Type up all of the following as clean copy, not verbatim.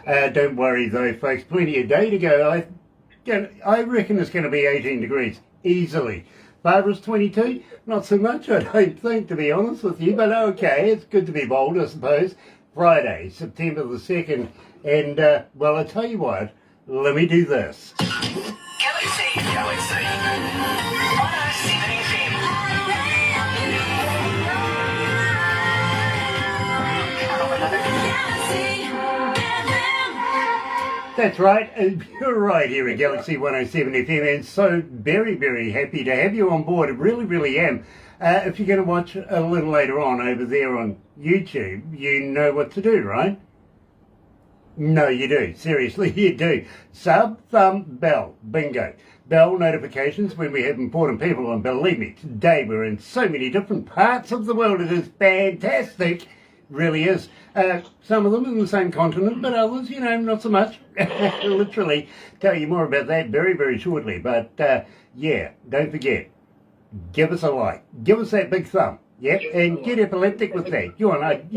Don't worry though, folks. Plenty of day to go. I reckon it's going to be 18 degrees easily. Barbara's 22. Not so much, I don't think, to be honest with you. But okay, it's good to be bold, I suppose. Friday, September the 2nd. And, well, I tell you what, let me do this. Galaxy 107fm. That's right, you're right here at Galaxy 107fm, and so very, very happy to have you on board. I really, really am. If you're going to watch a little later on over there on YouTube, you know what to do, right? No, you do. Seriously, you do. Sub, thumb, bell. Bingo. Bell notifications when we have important people on. Believe me, today we're in so many different parts of the world. It is fantastic. Really is. Some of them in the same continent, but others, you know, not so much. Literally. Tell you more about that very, very shortly. But, yeah, don't forget, give us a like. Give us that big thumb. Yep, and get epileptic with that. Go on,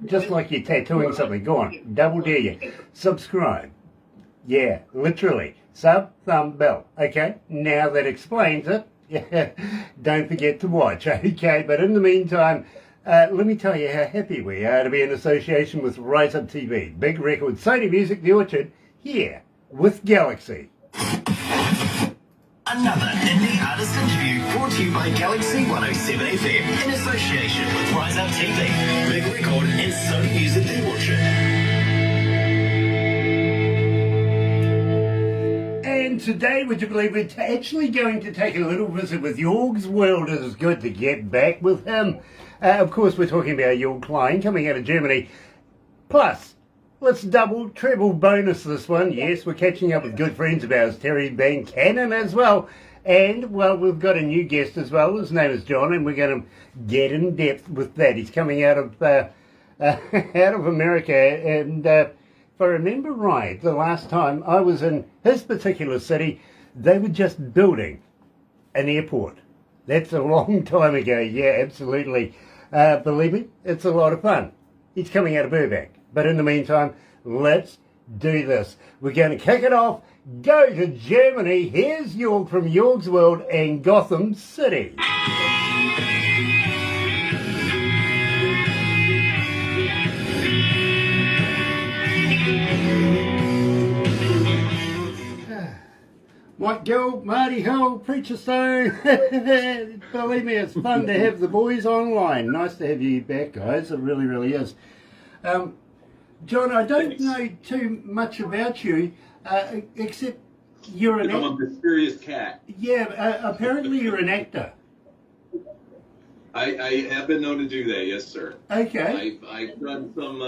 just like you're tattooing something. Go on, double dare you. Subscribe. Yeah, literally. Sub, thumb, bell. Okay, now that explains it. Don't forget to watch, okay? But in the meantime, let me tell you how happy we are to be in association with Rise Up TV. Big record, Sony Music, The Orchard, here with Galaxy. Another indie artist interview brought to you by Galaxy 107fm in association with Rise Up TV, Big Record and Sony Music The Orchard. And today, would you believe, we're actually going to take a little visit with Jorg's World. It is good to get back with him. Of course, we're talking about Jorg Klein coming out of Germany. Plus, let's double, treble bonus this one. Yes, we're catching up with good friends of ours, Terry Van Cannon as well. And, well, we've got a new guest as well. His name is John, and we're going to get in depth with that. He's coming out of out of America. And if I remember right, the last time I was in his particular city, they were just building an airport. That's a long time ago. Yeah, absolutely. Believe me, it's a lot of fun. He's coming out of Burbank. But in the meantime, let's do this. We're going to kick it off. Go to Germany. Here's Jorg from Jorg's World and Gotham City. White Girl, Marty Hill, Preacher Stone. Believe me, it's fun to have the boys online. Nice to have you back, guys. It really, really is. John, I don't know too much about you, except you're an actor. I'm a mysterious cat. Yeah, apparently you're an actor. I have been known to do that, yes, sir. Okay. I've done some,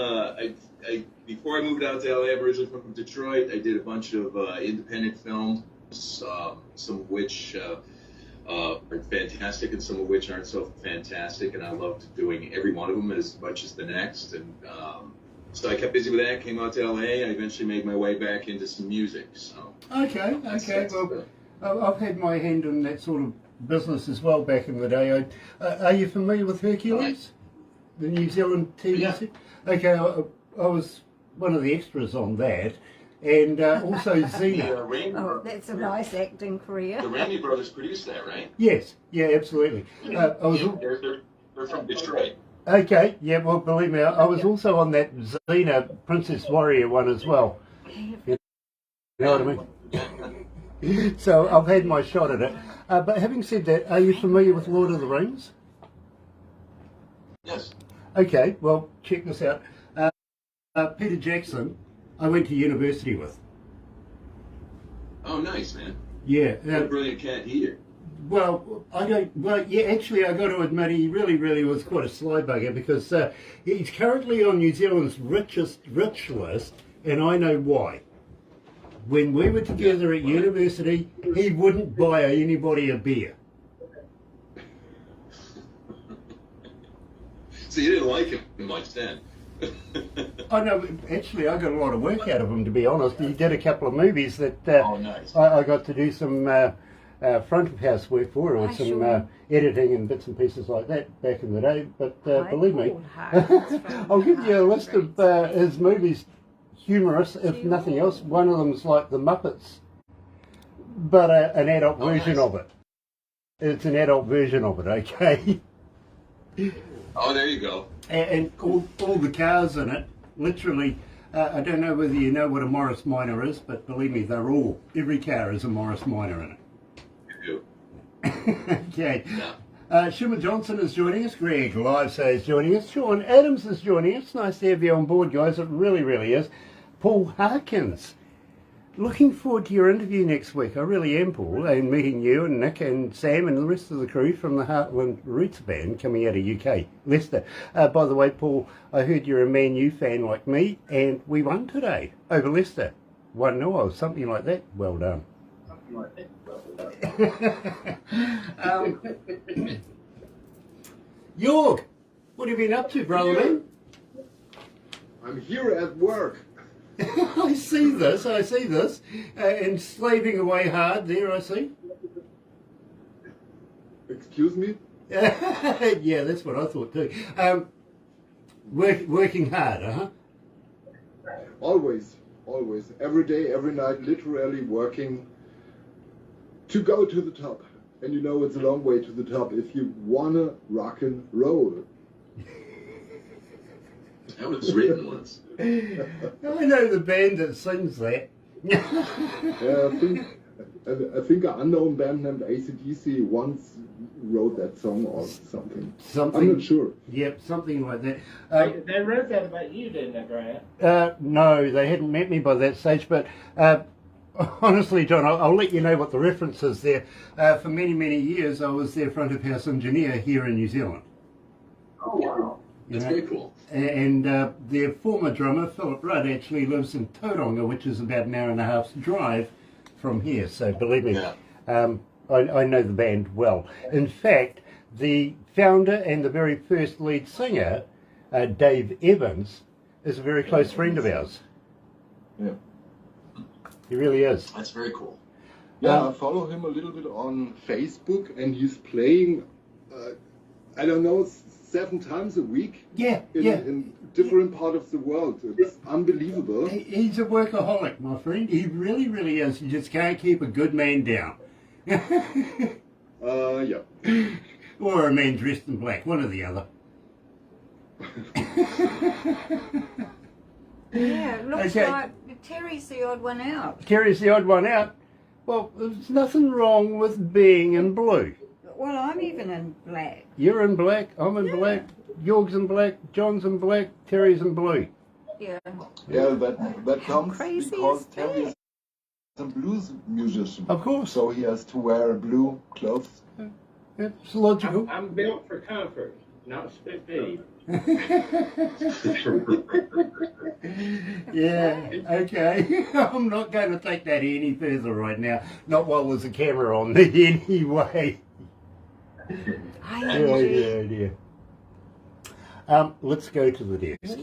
before I moved out to LA, I'm originally from Detroit, I did a bunch of independent films, some of which are fantastic and some of which aren't so fantastic, and I loved doing every one of them as much as the next. And so I kept busy with that, came out to LA, I eventually made my way back into some music. So Okay. Well, I've had my hand in that sort of business as well back in the day. Are you familiar with Hercules? The New Zealand TV set? Okay, I was one of the extras on that. And also Xena. Oh, that's a nice acting career. The Raimi brothers produced that, right? Yes, yeah, absolutely. They're from Detroit. Okay, yeah, well, believe me, I was also on that Xena Princess Warrior one as well. You know what I mean? So I've had my shot at it. But having said that, are you familiar with Lord of the Rings? Yes. Okay, well, check this out. Peter Jackson, I went to university with. Oh, nice, man. Yeah. What a brilliant cat he is. Well, yeah, actually, I got to admit, he really, really was quite a sly bugger because he's currently on New Zealand's rich list, and I know why. When we were together at university, he wouldn't buy anybody a beer. So you didn't like him much then? I know, actually, I got a lot of work out of him, to be honest. He did a couple of movies that Oh, nice. I got to do some front of house work for, or some editing and bits and pieces like that back in the day. But believe me, I'll give you a list of his movies humorous, if nothing else. One of them's like the Muppets, but an adult version of it. It's an adult version of it, okay? Oh, there you go. And all the cars in it, literally, I don't know whether you know what a Morris Minor is, but believe me, every car is a Morris Minor in it. You Okay. Yeah. Shimmer Johnson is joining us, Greg Livesay is joining us, Sean Adams is joining us. Nice to have you on board, guys. It really, really is. Paul Harkins. Looking forward to your interview next week. I really am, Paul, and meeting you and Nick and Sam and the rest of the crew from the Heartland Roots Band coming out of UK, Leicester. By the way, Paul, I heard you're a Man U fan like me, and we won today over Leicester. 1-0 or something like that. Well done. Something like that. Well done. Jorg, what have you been up to, brother man? I'm here at work. I see this, and slaving away hard there, I see. Excuse me? Yeah, that's what I thought too. Working hard, huh? Always. Every day, every night, literally working to go to the top. And you know it's a long way to the top if you wanna rock and roll. That was written once. I know the band that sings that. Yeah, I think an unknown band named AC/DC once wrote that song or something. I'm not sure. Yep, something like that. They wrote that about you, didn't they, Grant? No, they hadn't met me by that stage, but honestly, John, I'll let you know what the reference is there. For many, many years, I was their front of house engineer here in New Zealand. Oh, wow. That's very cool. And their former drummer, Philip Rudd, actually lives in Tauranga, which is about an hour and a half's drive from here. So believe me, I know the band well. In fact, the founder and the very first lead singer, Dave Evans, is a very close friend of ours. Yeah. He really is. That's very cool. Yeah, I follow him a little bit on Facebook, and he's playing, I don't know, 7 times a week. Yeah, in different part of the world. It's unbelievable. He's a workaholic, my friend. He really, really is. You just can't keep a good man down. Yeah. Or a man dressed in black, one or the other. Yeah, it looks Okay. like Terry's the odd one out. Terry's the odd one out. Well, there's nothing wrong with being in blue. Well, I'm even in black. You're in black, I'm in black, Jorg's in black, John's in black, Terry's in blue. Yeah. Yeah, that comes crazy because is Terry is a blues musician. Of course. So he has to wear blue clothes. It's logical. I'm built for comfort, not speed. Yeah, okay. I'm not going to take that any further right now. Not while there's a camera on me anyway. Yeah. Let's go to the desk.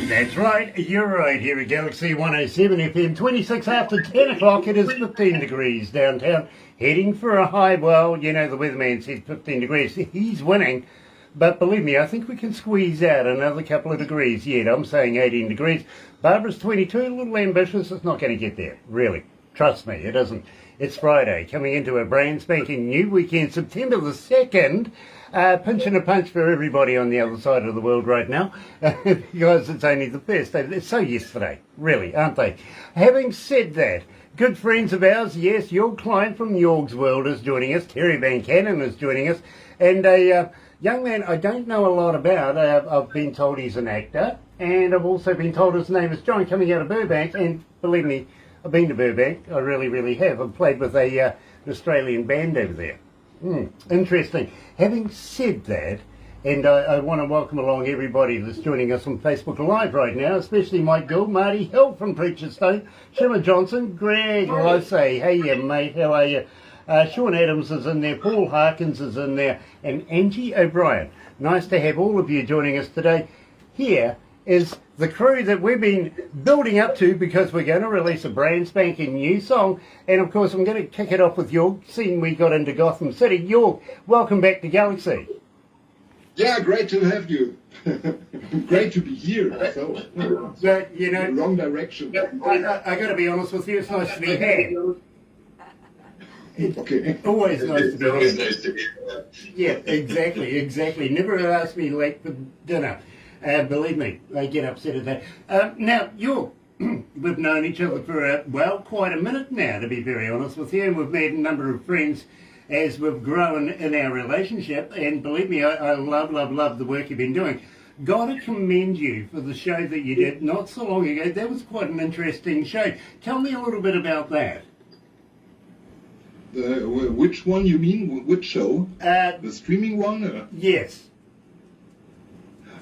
That's right, you're right here at Galaxy 107 FM, 26 after 10 o'clock, it is 15 degrees downtown, heading for a high, well, you know the weatherman says 15 degrees, he's winning, but believe me, I think we can squeeze out another couple of degrees yet. I'm saying 18 degrees, Barbara's 22, a little ambitious, it's not going to get there, really, trust me, it isn't. It's Friday, coming into a brand spanking new weekend, September the 2nd, pinching a punch for everybody on the other side of the world right now, because it's only the first day. It's so yesterday, really, aren't they? Having said that, good friends of ours, yes, your client from Jorg's World is joining us, Terry Van Cannon is joining us, and a young man I don't know a lot about. I've been told he's an actor, and I've also been told his name is John, coming out of Burbank, and believe me, I've been to Burbank. I really, really have. I've played with an Australian band over there. Interesting. Having said that, and I want to welcome along everybody that's joining us on Facebook Live right now, especially Mike Gould, Marty Hill from Preacher's Stone, Shimmer Johnson, Greg, I say, hey yeah, mate, how are you? Sean Adams is in there, Paul Harkins is in there, and Angie O'Brien. Nice to have all of you joining us today. Here is the crew that we've been building up to, because we're going to release a brand spanking new song, and of course I'm going to kick it off with Jorg, seeing we got into Gotham City. Jorg, welcome back to Galaxy. Yeah, great to have you. Great to be here. So, But, you know, wrong direction. I got to be honest with you, it's nice to be here. Okay. Always nice to be Always here. nice to be here. Yeah, exactly. Never ask me late for dinner. Believe me, I get upset at that. Now, we've known each other for, quite a minute now, to be very honest with you, and we've made a number of friends as we've grown in our relationship, and believe me, I love the work you've been doing. Got to commend you for the show that you did not so long ago. That was quite an interesting show. Tell me a little bit about that. Which one you mean? Which show? The streaming one? Yes.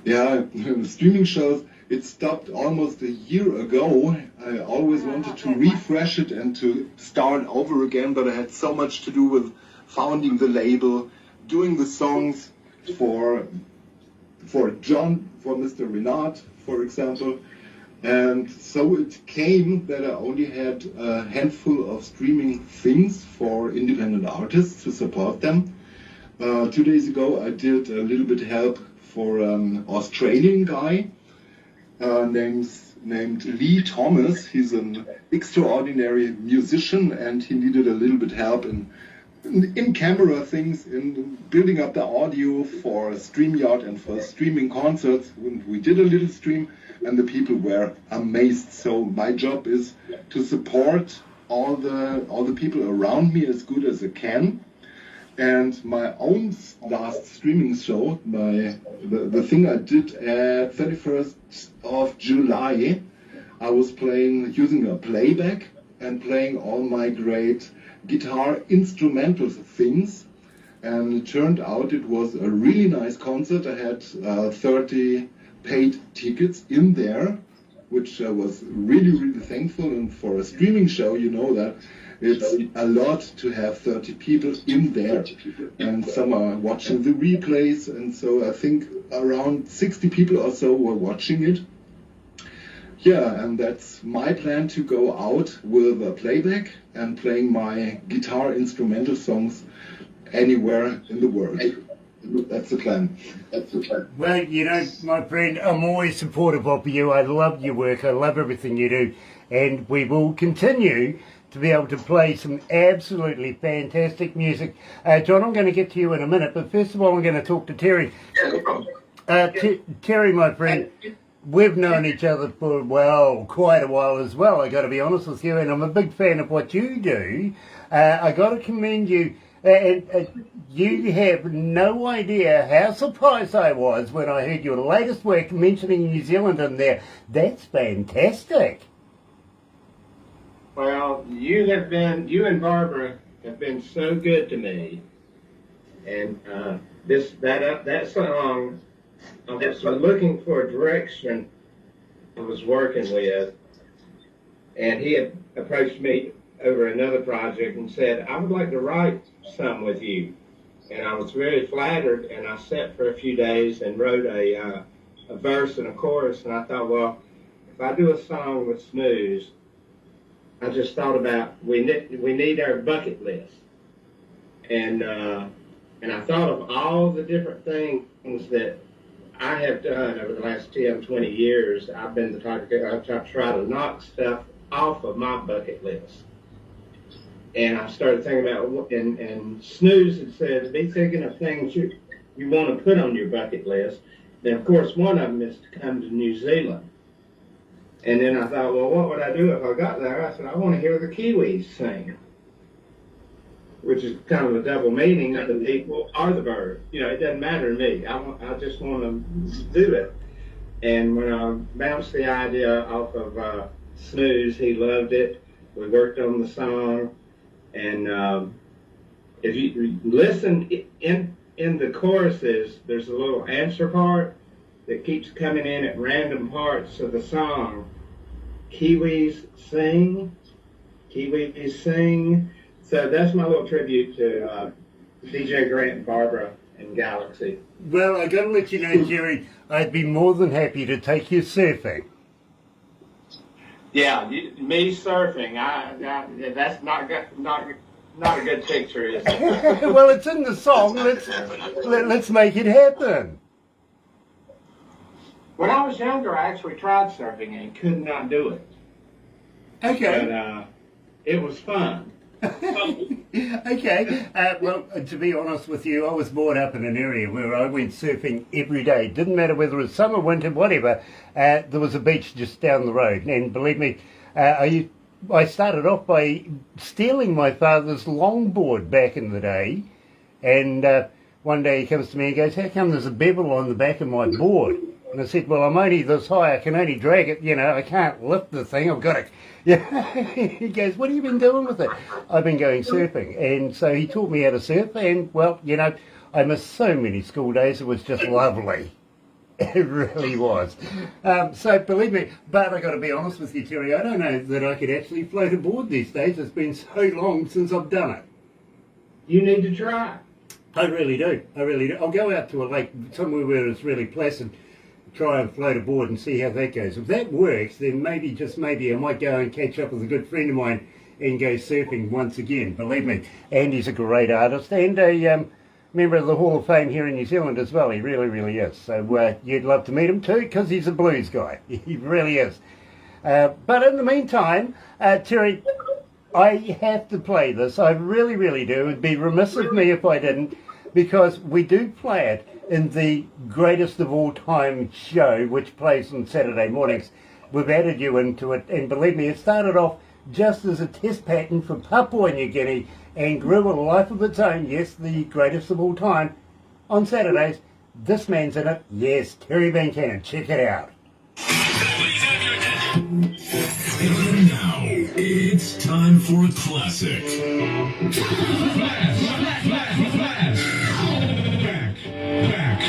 Yeah, the streaming shows, it stopped almost a year ago. I always wanted to refresh it and to start over again, but I had so much to do with founding the label, doing the songs for John, for Mr. Renard, for example. And so it came that I only had a handful of streaming things for independent artists to support them. 2 days ago I did a little bit help for an Australian guy named Lee Thomas. He's an extraordinary musician, and he needed a little bit help in camera things, in building up the audio for StreamYard and for streaming concerts. We did a little stream, and the people were amazed. So my job is to support all the people around me as good as I can. And my own last streaming show, the thing I did at 31st of July, I was using a playback and playing all my great guitar instrumental things, and it turned out it was a really nice concert. I had 30 paid tickets in there, which I was really thankful. And for a streaming show, you know that it's a lot to have 30 people in there, and some are watching the replays, and so I think around 60 people or so were watching it. Yeah, and that's my plan, to go out with a playback and playing my guitar instrumental songs anywhere in the world. That's the plan. Well, you know, my friend, I'm always supportive of you. I love your work. I love everything you do. And we will continue to be able to play some absolutely fantastic music. John, I'm going to get to you in a minute, but first of all, I'm going to talk to Terry. Yeah, no problem. Terry, my friend, we've known each other for, quite a while as well, I got to be honest with you, and I'm a big fan of what you do. I got to commend you. You have no idea how surprised I was when I heard your latest work mentioning New Zealand in there. That's fantastic. Well, you and Barbara have been so good to me, and that song, I was looking for a direction I was working with, and he had approached me over another project and said, I would like to write some with you. And I was very flattered, and I sat for a few days and wrote a verse and a chorus, and I thought, well, if I do a song with Snooze, I just thought about we need our bucket list. And I thought of all the different things that I have done over the last 10, 20 years. I've been the type of guy I try to knock stuff off of my bucket list. And I started thinking about, and Snooze had said, be thinking of things you want to put on your bucket list. And of course, one of them is to come to New Zealand. And then I thought, well, what would I do if I got there? I said, I want to hear the Kiwis sing. which is kind of a double meaning of the people or the verb. You know, it doesn't matter to me. I just want to do it. And when I bounced the idea off of Snooze, he loved it. We worked on the song, and if you listen in the choruses, there's a little answer part that keeps coming in at random parts of the song. Kiwis sing, Kiwis sing. So that's my little tribute to DJ Grant and Barbara and Galaxy. Well, I got to let you know, Jerry, I'd be more than happy to take you surfing. Yeah, me surfing. That's not a good picture, is it? Well, it's in the song. Let's make it happen. When I was younger, I actually tried surfing and could not do it. Okay. But it was fun. Okay. Well, to be honest with you, I was brought up in an area where I went surfing every day. Didn't matter whether it was summer, winter, whatever. There was a beach just down the road. And believe me, I started off by stealing my father's longboard back in the day. And one day he comes to me and goes, "How come there's a bevel on the back of my board?" And I said, "Well, I'm only this high. I can only drag it. You know, I can't lift the thing. I've got to..." Yeah. He goes, "What have you been doing with it?" "I've been going surfing." And so he taught me how to surf. And, well, you know, I missed so many school days. It was just lovely. It really was. So believe me, but I got to be honest with you, Terry, I don't know that I could actually float a board these days. It's been so long since I've done it. You need to try. I really do. I really do. I'll go out to a lake somewhere where it's really placid, try and float a board and see how that goes. If that works, then maybe, just maybe, I might go and catch up with a good friend of mine and go surfing once again. Believe me, Andy's a great artist and a member of the Hall of Fame here in New Zealand as well. He really, really is. So you'd love to meet him too, because he's a blues guy. He really is. But in the meantime, Terry, I have to play this. I really, really do. It'd be remiss of me if I didn't, because we do play it in the greatest of all time show, which plays on Saturday mornings. We've added you into it, and believe me, it started off just as a test pattern for Papua New Guinea and grew a life of its own. Yes, the greatest of all time. On Saturdays, this man's in it. Yes, Terry Van Cannon. Check it out. And now, it's time for a classic. Back.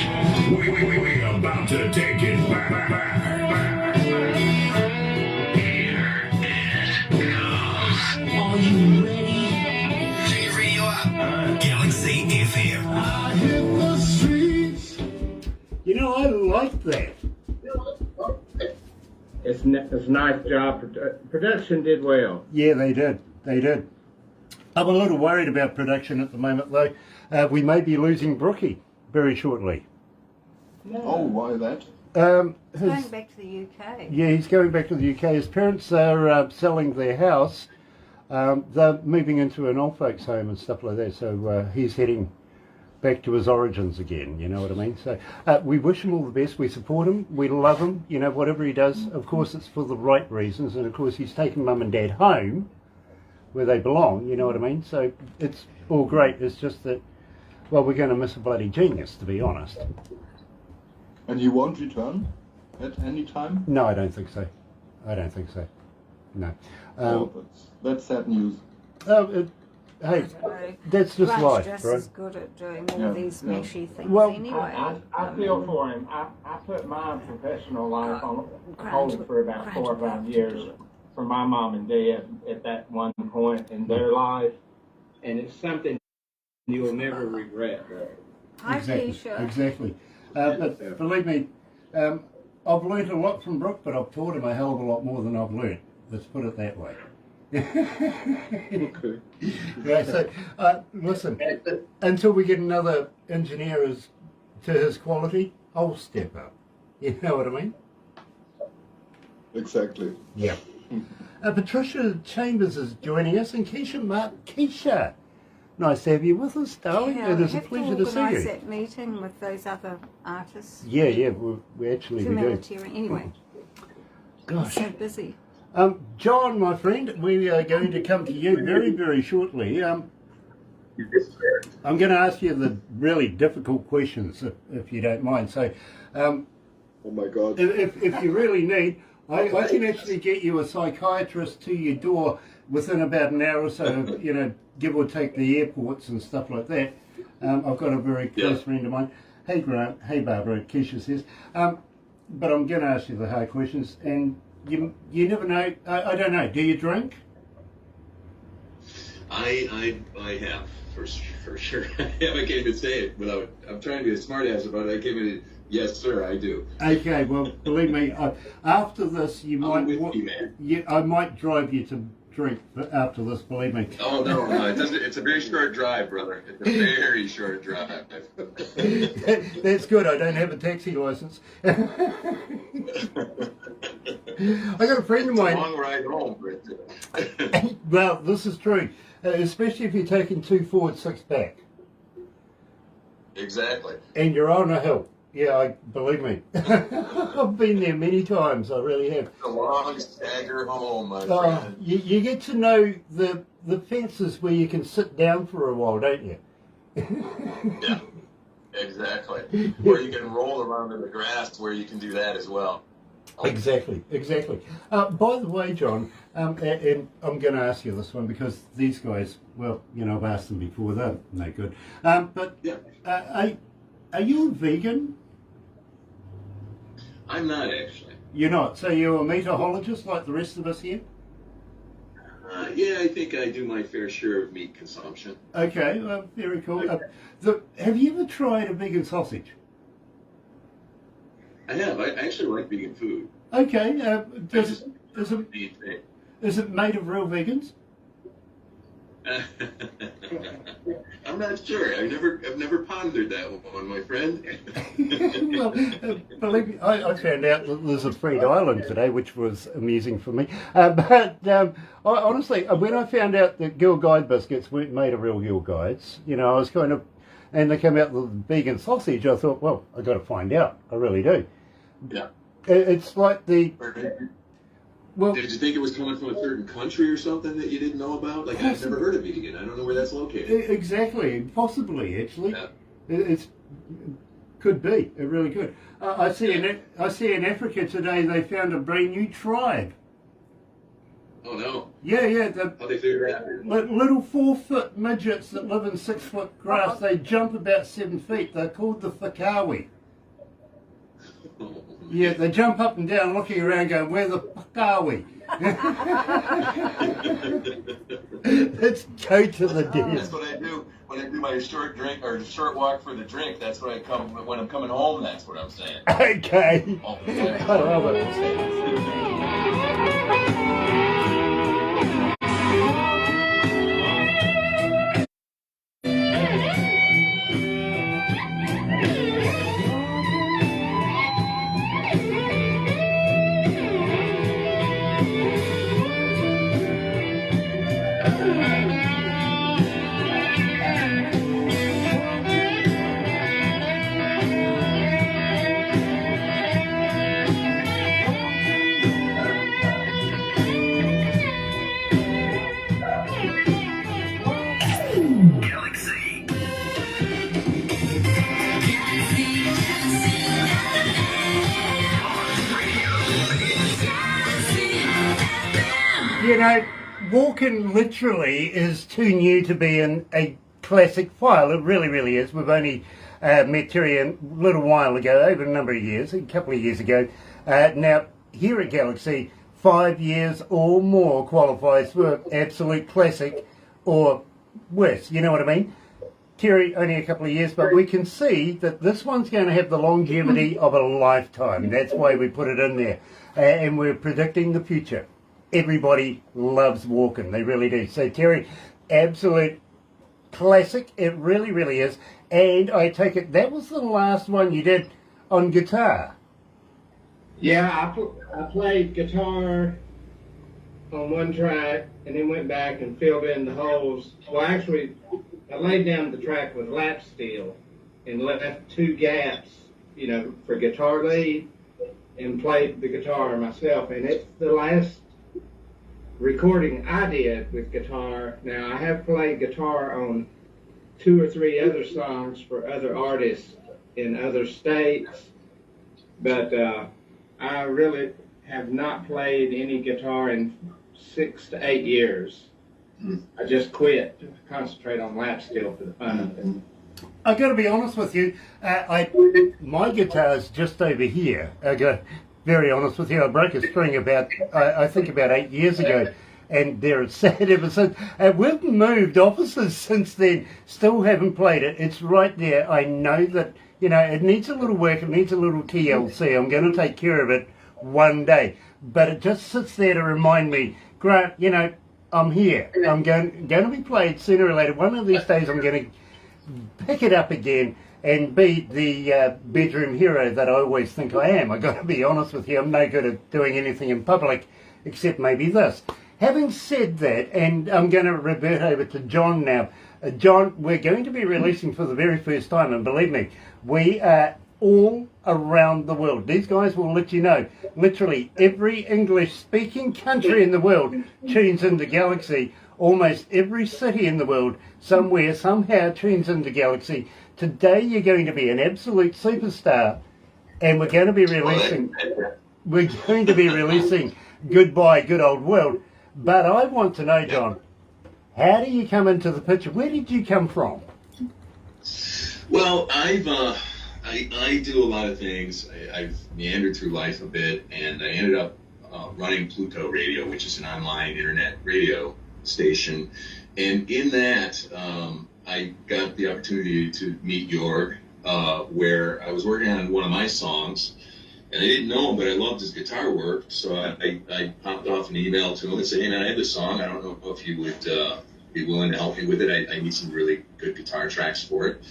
We're about to take it back. Here it goes. Are you ready? Turn your radio up. Galaxy FM. I hit the streets. You know, I like that. It's a nice job. Production did well. Yeah, they did. They did. I'm a little worried about production at the moment, though. We may be losing Brookie very shortly. No. Oh, why that? Going back to the UK. Yeah, he's going back to the UK. His parents are selling their house. They're moving into an old folks' home and stuff like that. So he's heading back to his origins again. You know what I mean? So we wish him all the best. We support him. We love him. You know, whatever he does, of course, it's for the right reasons. And of course, he's taken mum and dad home where they belong. You know what I mean? So it's all great. It's just that, well, we're going to miss a bloody genius, to be honest. And he won't return at any time? No, I don't think so. I don't think so. No. That's sad news. Hey, that's just life, just right? as good at doing all these meshy things Well, anyway. I feel for him. I put my professional life on hold for about 4 or 5 years for my mom and dad at that one point in their life, and it's something you'll never regret. Hi, Keisha. Exactly. But believe me, I've learnt a lot from Brooke, but I've taught him a hell of a lot more than I've learnt. Let's put it that way. Okay. Right, so, listen, until we get another engineer to his quality, I'll step up. You know what I mean? Exactly. Yeah. Patricia Chambers is joining us, and Keisha, nice to have you with us, darling. Yeah, It is a we have pleasure to see organise you. that meeting with those other artists. Yeah, we actually we do. Humanitarian. Anyway, Gosh. so busy. John, my friend, we are going to come to you very, very shortly. Yes, sir. I'm going to ask you the really difficult questions, if you don't mind. So, Oh my God. if you really need, I can actually get you a psychiatrist to your door within about an hour or so, you know, give or take the airports and stuff like that. I've got a very close friend of mine. Hey, Grant. Hey, Barbara. Keisha says. But I'm going to ask you the hard questions, and you never know. I don't know. Do you drink? I have for sure. I can't even say it without. I'm trying to be a smart ass about it. I can't even. Yes, sir, I do. Okay, well, believe me, after this, you I'm might. with you, man. I might drive you to drink after this. Believe me. Oh no, it doesn't. It's a very short drive, brother. It's a very short drive. That's good. I don't have a taxi license. I got a friend of mine. Long ride home, Britt. Well, this is true, especially if you're taking 2 forward, 6 back, Exactly. and you're on a hill. Yeah, believe me. I've been there many times. I really have. A long stagger home, my Oh, friend. you get to know the fences where you can sit down for a while, don't you? Yeah, exactly. Where you can roll around in the grass, where you can do that as well. Exactly. By the way, John, and I'm going to ask you this one because these guys, well, you know, I've asked them before, they're no good. But Yeah. Are you a vegan? I'm not actually. You're not. So you're a meatologist like the rest of us here? Yeah, I think I do my fair share of meat consumption. Okay, very cool. Have you ever tried a vegan sausage? I have. I actually like vegan food. Okay. Just Is it made of real vegans? I'm not sure. I've never pondered that one, my friend. Well, believe me, I found out that there's a Freed Island today, which was amusing for me. Honestly, when I found out that Girl Guide biscuits weren't made of real Girl Guides, you know, I was kind of, and they came out with vegan sausage, I thought, well, I got to find out. I really do. Yeah. It's like the. Well, did you think it was coming from a certain country or something that you didn't know about? Like, I've never heard of vegan. I don't know where that's located. Exactly, possibly actually. Yeah. It's could be. It really could. I see in Africa today they found a brand new tribe. Oh no. Yeah. How'd they figure that out? Little 4-foot midgets that live in 6-foot grass. They jump about 7 feet. They're called the Fakawi. Yeah, they jump up and down, looking around, going, "Where the fuck are we?" Let's go to the That's dance. what I do when I do my short drink or short walk for the drink. That's what I come when I'm coming home. That's what I'm saying. Okay. Oh, I love it. Galaxy. You know, walking literally is too new to be in a classic file. It really, really is. We've only met Terry a little while ago, over a number of years, a couple of years ago. Now, here at Galaxy, 5 years or more qualifies for absolute classic or worse. You know what I mean? Terry, only a couple of years, but we can see that this one's going to have the longevity of a lifetime. That's why we put it in there. And we're predicting the future. Everybody loves walking. They really do. So, Terry, absolute classic. It really, really is. And I take it that was the last one you did on guitar. Yeah, I played guitar on one track and then went back and filled in the holes. Well, actually, I laid down the track with lap steel and left 2 gaps, you know, for guitar lead and played the guitar myself. And it's the last recording I did with guitar. Now, I have played guitar on 2 or 3 other songs for other artists in other states, but I really have not played any guitar in 6 to 8 years. I just quit to concentrate on lap steel for the fun of it. I got to be honest with you. My guitar's just over here. I got very honest with you. I broke a string about I think about 8 years ago, and there it's sat ever since. We've moved offices since then. Still haven't played it. It's right there. I know that it needs a little work. It needs a little TLC. I'm going to take care of it one day. But it just sits there to remind me, Grant. I'm here. I'm going to be played sooner or later. One of these days, I'm going to pick it up again and be the bedroom hero that I always think I am. I got to be honest with you. I'm no good at doing anything in public except maybe this. Having said that, and I'm going to revert over to John now. John, we're going to be releasing for the very first time, and believe me, we are all around the world. These guys will let you know, literally every English-speaking country in the world tunes into Galaxy. Almost every city in the world, somewhere, somehow tunes into Galaxy. Today you're going to be an absolute superstar, and we're going to be releasing Goodbye Good Old World. But I want to know, John, how do you come into the picture? Where did you come from? Well, I do a lot of things. I've meandered through life a bit, and I ended up running Pluto Radio, which is an online internet radio station. And in that, I got the opportunity to meet Jorg, where I was working on one of my songs. And I didn't know him, but I loved his guitar work. So I popped off an email to him and said, hey, man, I have this song. I don't know if you would be willing to help me with it. I need some really good guitar tracks for it.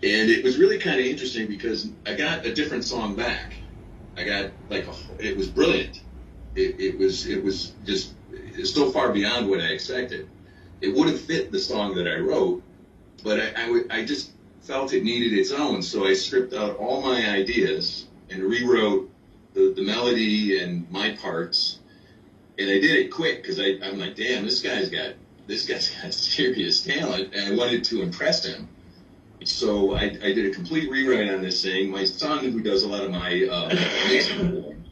And it was really kind of interesting because I got a different song back. I got it was brilliant. It was just so far beyond what I expected. It would have fit the song that I wrote, but I just felt it needed its own. So I stripped out all my ideas and rewrote the melody and my parts. And I did it quick because I'm like, damn, this guy's got serious talent, and I wanted to impress him. So I did a complete rewrite on this thing. My son, who does a lot of my mixing,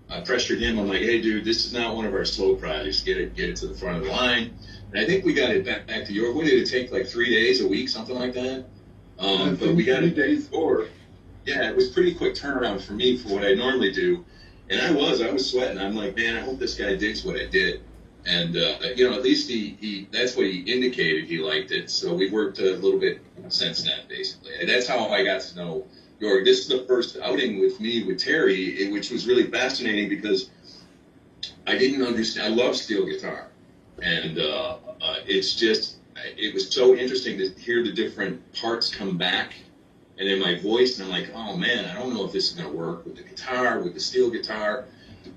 I pressured him. I'm like, hey, dude, this is not one of our slow projects. Get it to the front of the line. And I think we got it back to York. What did it take, like 3 days, a week, something like that? But we got it days before. Yeah, it was pretty quick turnaround for me for what I normally do. And I was sweating. I'm like, man, I hope this guy digs what I did. And, at least he that's what he indicated. He liked it. So we worked a little bit since then, basically. And that's how I got to know Jorg. This is the first outing with me with Terry, which was really fascinating because I didn't understand. I love steel guitar. And it was so interesting to hear the different parts come back. And in my voice, and I'm like, oh, man, I don't know if this is going to work with the guitar, with the steel guitar.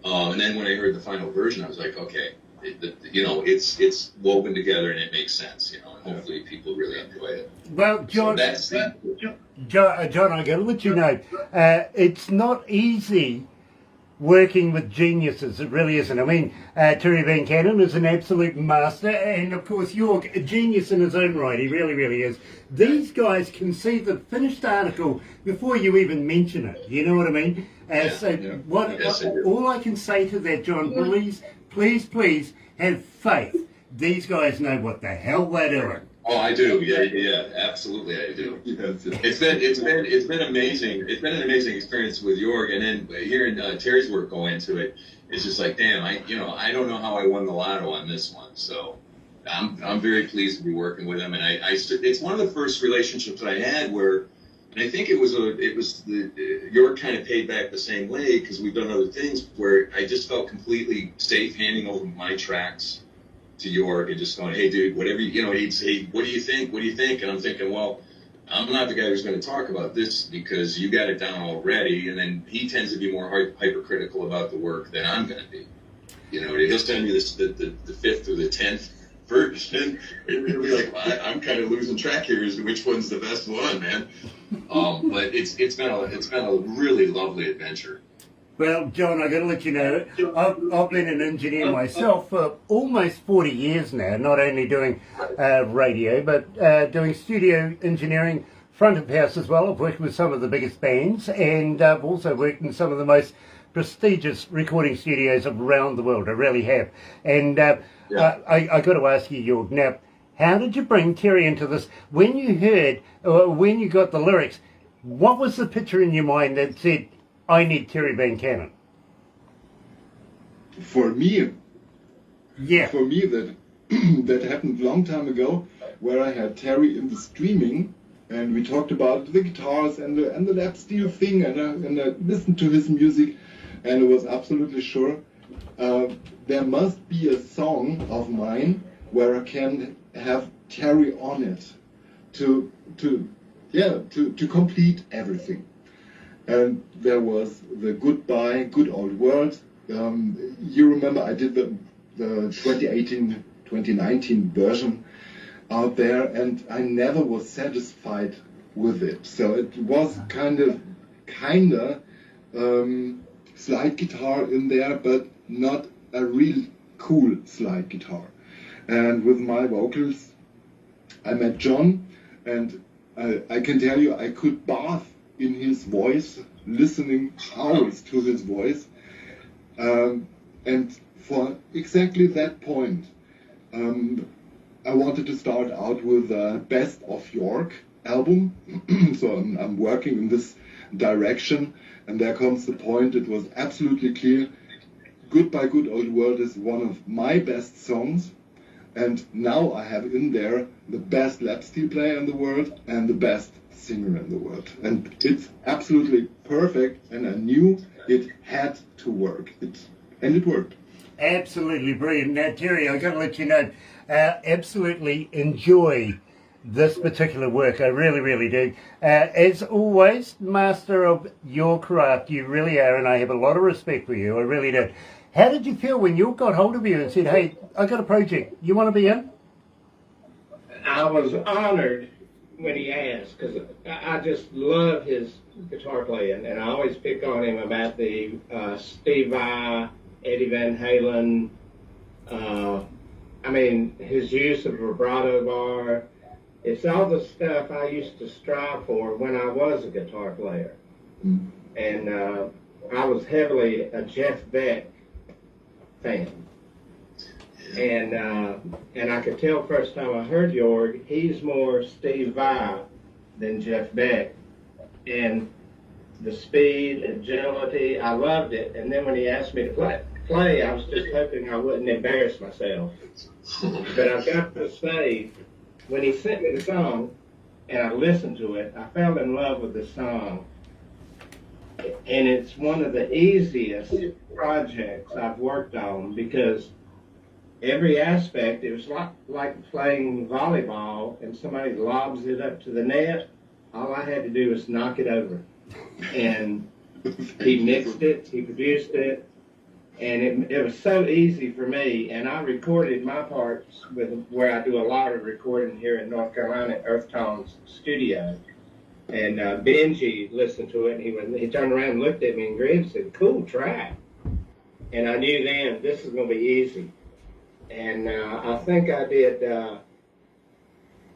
And then when I heard the final version, I was like, okay. It's woven together and it makes sense, and hopefully people really enjoy it. Well, John, so John, I got to let you know, it's not easy working with geniuses. It really isn't. I mean, Terry Van Cannon is an absolute master, and of course, you're a genius in his own right. He really, really is. These guys can see the finished article before you even mention it. You know what I mean? All I can say to that, John, please have faith. These guys know what the hell they're doing. Oh, I do. Yeah, absolutely, I do. Yes. It's been amazing. It's been an amazing experience with Jorg, and then hearing Terry's work go into it, it's just like, damn, I don't know how I won the lotto on this one. So I'm very pleased to be working with him, and it's one of the first relationships I had where. And I think Jorg kind of paid back the same way because we've done other things where I just felt completely safe handing over my tracks to Jorg and just going, hey, dude, whatever, he'd say, what do you think? What do you think? And I'm thinking, well, I'm not the guy who's going to talk about this because you got it down already. And then he tends to be more hypercritical about the work than I'm going to be. He'll send me the 5th or the 10th version, and it'll be like, well, I'm kind of losing track here as to which one's the best one, man. But it's been a really lovely adventure. Well, John, I got to let you know, I've been an engineer myself for almost 40 years now, not only doing radio, but doing studio engineering, front of house as well. I've worked with some of the biggest bands, and I've also worked in some of the most prestigious recording studios around the world. I really have. And I got to ask you, Jorg, now, how did you bring Terry into this? When you heard, when you got the lyrics, what was the picture in your mind that said, I need Terry Van Cannon? For me, Yeah. for me that happened a long time ago, where I had Terry in the streaming, and we talked about the guitars and the lap steel thing, and I listened to his music, and I was absolutely sure there must be a song of mine where I can have Terry on it to complete everything. And there was the Goodbye, Good Old World. You remember I did the 2018-2019 version out there, and I never was satisfied with it. So it was kinda slide guitar in there, but not a real cool slide guitar. And with my vocals, I met John, and I can tell you I could bath in his voice, listening hours to his voice. And for exactly that point, I wanted to start out with the Best of Jorg album. So I'm working in this direction, and there comes the point. It was absolutely clear. Goodbye Good Old World is one of my best songs, and now I have in there the best lap steel player in the world and the best singer in the world, and it's absolutely perfect, and I knew it had to work, and it worked. Absolutely brilliant. Now, Terry, I've got to let you know, absolutely enjoy this particular work. I really, really do. As always, master of your craft, you really are, and I have a lot of respect for you. I really do. How did you feel when Jorg got hold of you and said, hey, I got a project, you want to be in? I was honored when he asked, because I just love his guitar playing, and I always pick on him about the Steve Vai, Eddie Van Halen, his use of vibrato bar. It's all the stuff I used to strive for when I was a guitar player. And I was heavily a Jeff Beck fan. And I could tell first time I heard Jorg, he's more Steve Vai than Jeff Beck. And the speed, agility, I loved it. And then when he asked me to play, I was just hoping I wouldn't embarrass myself. But I've got to say, when he sent me the song and I listened to it, I fell in love with the song. And it's one of the easiest projects I've worked on, because every aspect, it was like playing volleyball and somebody lobs it up to the net. All I had to do was knock it over. And he mixed it, he produced it, and it was so easy for me. And I recorded my parts with where I do a lot of recording here in North Carolina at Earth Tones Studio. And Benji listened to it, and he turned around and looked at me and grinned and said, cool track. And I knew then this is going to be easy. And I think I did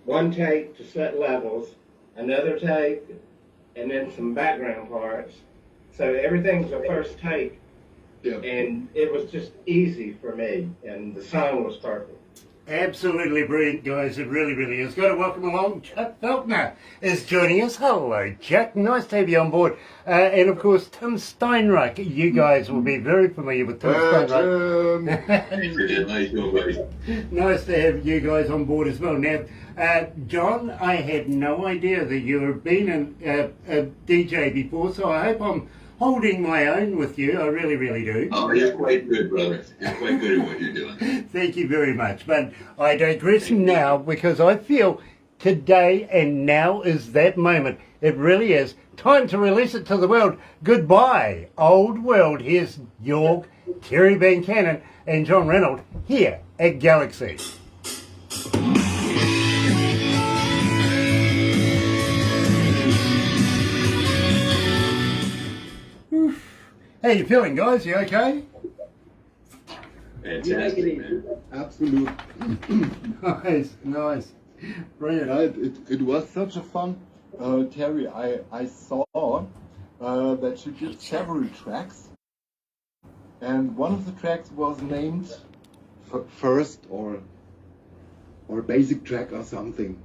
one take to set levels, another take, and then some background parts. So everything's a first take. Yeah. And it was just easy for me, and the song was perfect. Absolutely brilliant, guys. It really, really is. Got to welcome along. Chuck Feltner is joining us. Hello, Chuck. Nice to have you on board. And, of course, Tim Steinreich. You guys will be very familiar with Tim Steinreich. Nice to have you guys on board as well. Now, John, I had no idea that you have been a DJ before, so I hope I'm holding my own with you. I really, really do. Oh, you're quite good, brother. You're quite good at what you're doing. Thank you very much. But I digress now, because I feel today and now is that moment. It really is. Time to release it to the world. Goodbye, old world. Here's Jorg, Terry Van Cannon, and John Reynolds here at Galaxy. How you feeling, guys? You okay? Fantastic, man. Absolute. Nice. Brilliant. Yeah, it was such a fun. Terry, I saw that you did several tracks, and one of the tracks was named First or Basic Track or something.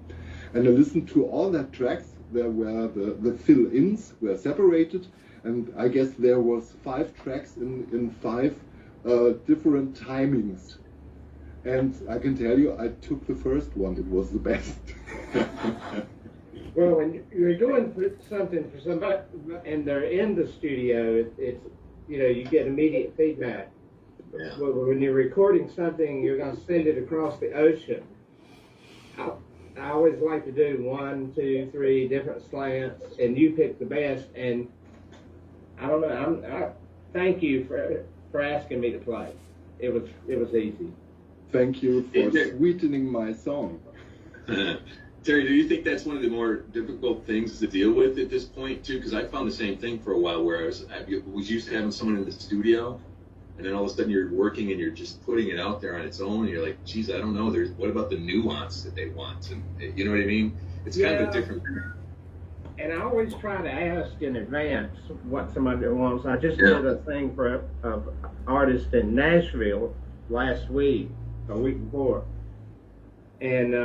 And I listened to all that tracks. There were the fill-ins were separated, and I guess there was 5 tracks in 5 different timings. And I can tell you, I took the first one. It was the best. Well, when you're doing something for somebody and they're in the studio, it's you get immediate feedback. Yeah. Well, when you're recording something, you're going to send it across the ocean. I always like to do 1, 2, 3 different slants, and you pick the best. And I don't know. I thank you for asking me to play. It was easy. Thank you for sweetening my song. Terry, do you think that's one of the more difficult things to deal with at this point too? Because I found the same thing for a while, where I was used to having someone in the studio, and then all of a sudden you're working and you're just putting it out there on its own, and you're like, geez, I don't know. What about the nuance that they want? And you know what I mean? It's kind of a different. And I always try to ask in advance what somebody wants. I just did a thing for an artist in Nashville last week, a week before, and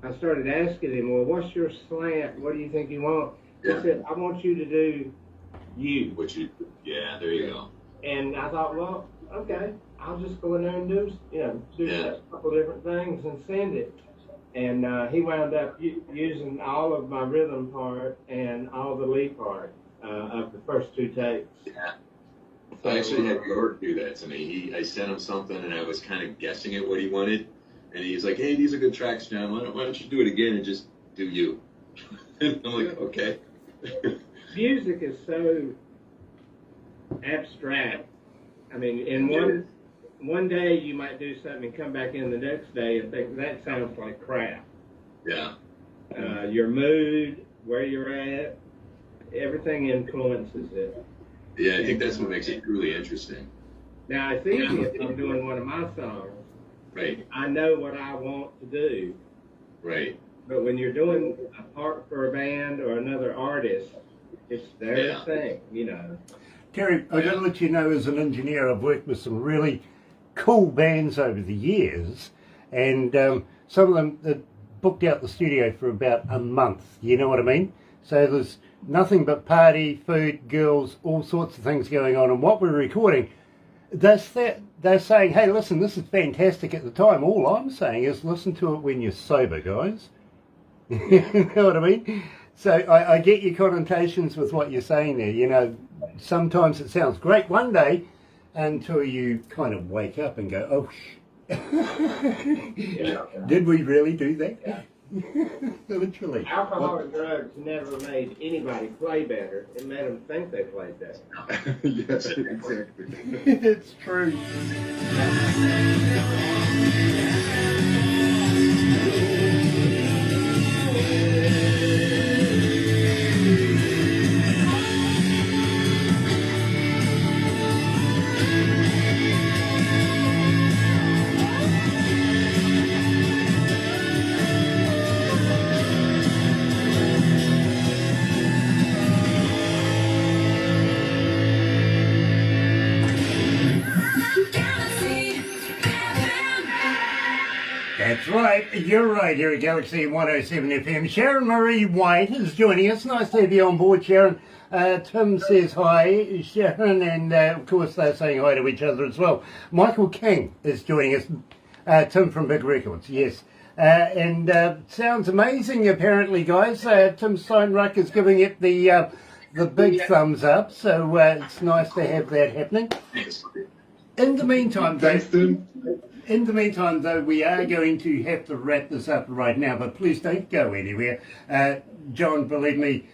I started asking him, well, what's your slant? What do you think you want? Yeah. He said, I want you to do you. There you go. And I thought, well, okay, I'll just go in there and do a couple different things and send it. And he wound up using all of my rhythm part and all the lead part of the first 2 takes. Yeah. I actually had Jorg do that to me. I sent him something, and I was kind of guessing at what he wanted. And he's like, hey, these are good tracks, John. Why don't you do it again and just do you? And I'm like, okay. Music is so abstract. I mean, in one day you might do something and come back in the next day and think that sounds like crap. Yeah. Your mood, where you're at, everything influences it. Yeah, I think that's what makes it truly interesting. Now, it's easy if I'm doing one of my songs. Right. I know what I want to do. Right. But when you're doing a part for a band or another artist, it's their thing, Terry, I've got to let you know, as an engineer, I've worked with some really cool bands over the years, and some of them that booked out the studio for about a month, you know what I mean? So there's nothing but party, food, girls, all sorts of things going on, and what we're recording, they're saying, hey, listen, this is fantastic at the time. All I'm saying is listen to it when you're sober, guys. You know what I mean? So I get your connotations with what you're saying there. Sometimes it sounds great one day until you kind of wake up and go, oh, did we really do that? Yeah. Literally. Alcohol and drugs never made anybody play better. It made them think they played better. Yes, exactly. It's true. That's right, you're right here at Galaxy 107 FM. Sharon Marie White is joining us. Nice to have you on board, Sharon. Tim says hi, Sharon, and of course they're saying hi to each other as well. Michael King is joining us, Tim from Big Records, yes. And sounds amazing apparently, guys. Tim Steinruck is giving it the big thumbs up, so it's nice to have that happening. In the meantime, Thanks, Tim. In the meantime, though, we are going to have to wrap this up right now, but please don't go anywhere. John, believe me,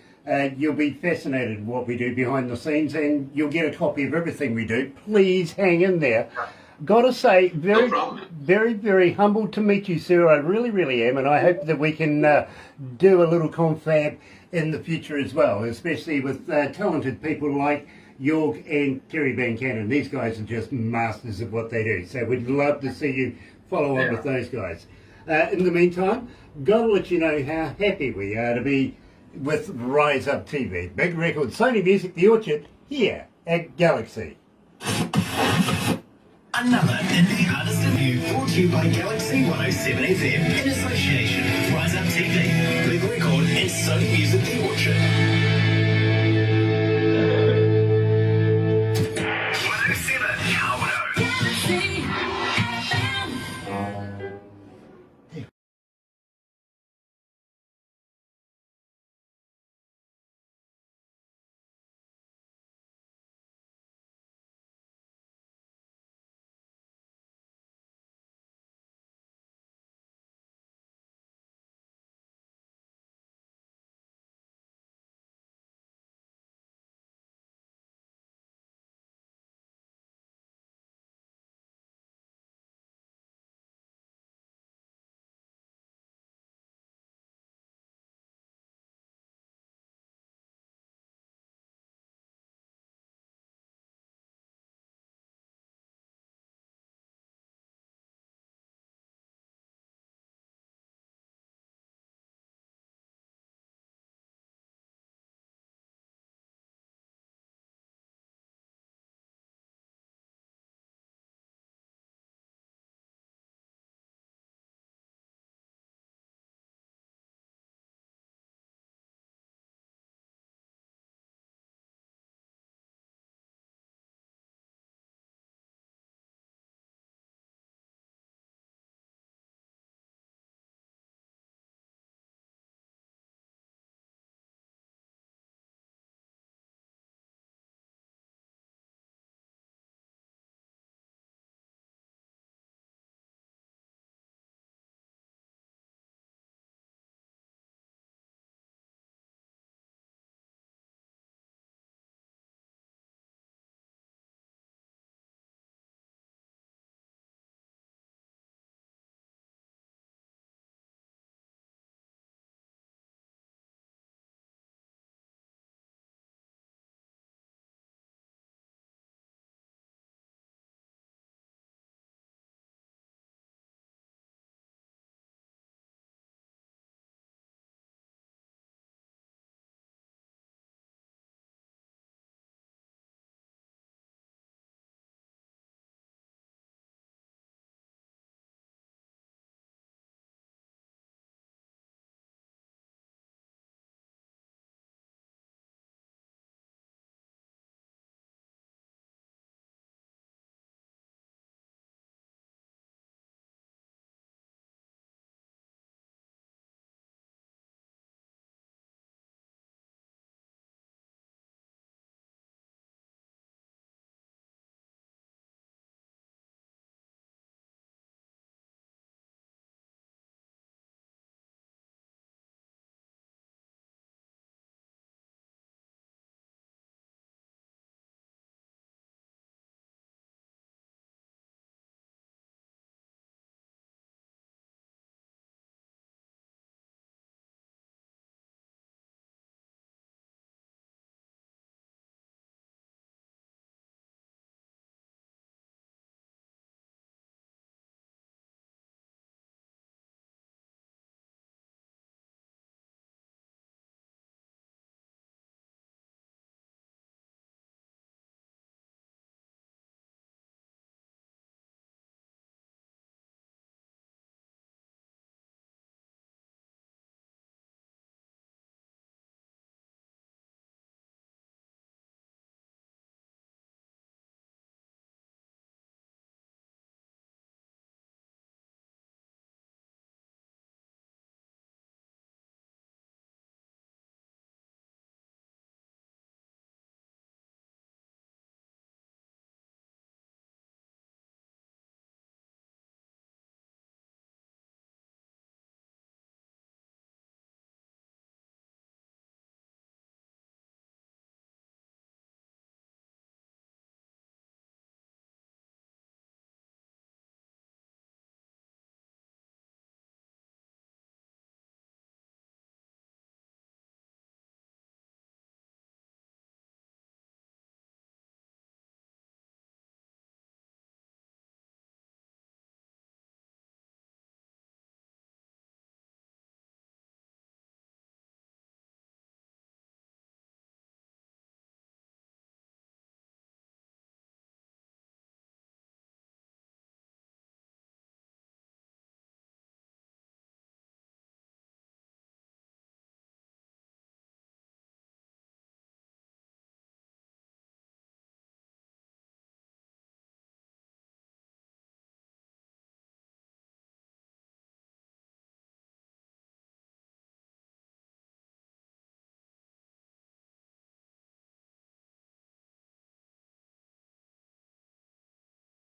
you'll be fascinated with what we do behind the scenes, and you'll get a copy of everything we do. Please hang in there. Gotta say, very, very, very humbled to meet you, sir. I really, really am, and I hope that we can do a little confab in the future as well, especially with talented people like Jorg and Terry Van Cannon. These guys are just masters of what they do. So we'd love to see you follow on with those guys. In the meantime, got to let you know how happy we are to be with Rise Up TV. Big record, Sony Music, The Orchard, here at Galaxy. Another indie artist review brought to you by Galaxy 107 FM in association with Rise Up TV, Big Record and Sony Music The Orchard. 107